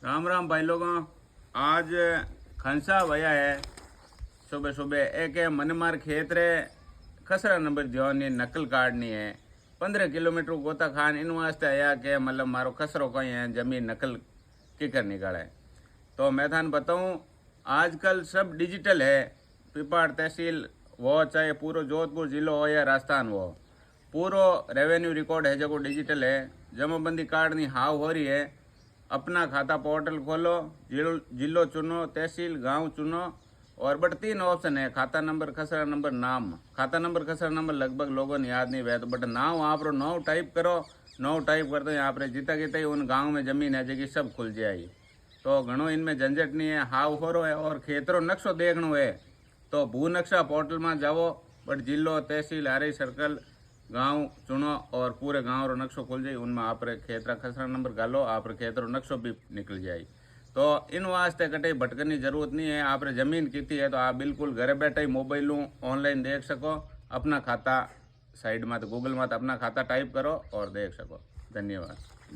राम राम भाई लोगों। आज खनसा भैया है सुबह सुबह एक मनमार खेत रे खसरा नंबर दियोनी नकल काटनी है 15 किलोमीटर गोता खान इन वास्ते आया के मतलब मारो खसरो कहीं है जमीन नकल किकर निकाले। तो मैं थान बताऊं आजकल सब डिजिटल है। पिपाड़ तहसील वो चाहे पूरा जोधपुर जिलो हो या राजस्थान हो पूरो रेवेन्यू रिकॉर्ड है जो डिजिटल है। जमाबंदी काटनी हाव हो रही है। अपना खाता पोर्टल खोलो, जिलो चुनो, तहसील गांव चुनो और बट 3 ऑप्शन है, खाता नंबर खसरा नंबर नाम। खाता नंबर खसरा नंबर लगभग लोगों ने याद नहीं हुआ तो बट नाम आप नो टाइप करो। नो टाइप करते हैं यहाँ पर जीता गीता ही उन गांव में जमीन है जगह सब खुल जाएगी। तो घणो इनमें झंझट नहीं है, हाव हो रहा है। और खेतरो नक्शो देखनो है तो भू नक्शा पोर्टल में जाओ, बट जिलो तहसील आरई सर्कल गांव चुनो और पूरे गांव रो नक्शो खुल जाए। उनमें आप खेतरा खसरा नंबर गालो, आप खेतरो नक्शो भी निकल जाए। तो इन वास्ते कटे भटकने की जरूरत नहीं है। आप जमीन कितनी है तो आप बिल्कुल घर बैठे ही मोबाइल ऑनलाइन देख सको। अपना खाता साइड में तो गूगल में अपना खाता टाइप करो और देख सको। धन्यवाद।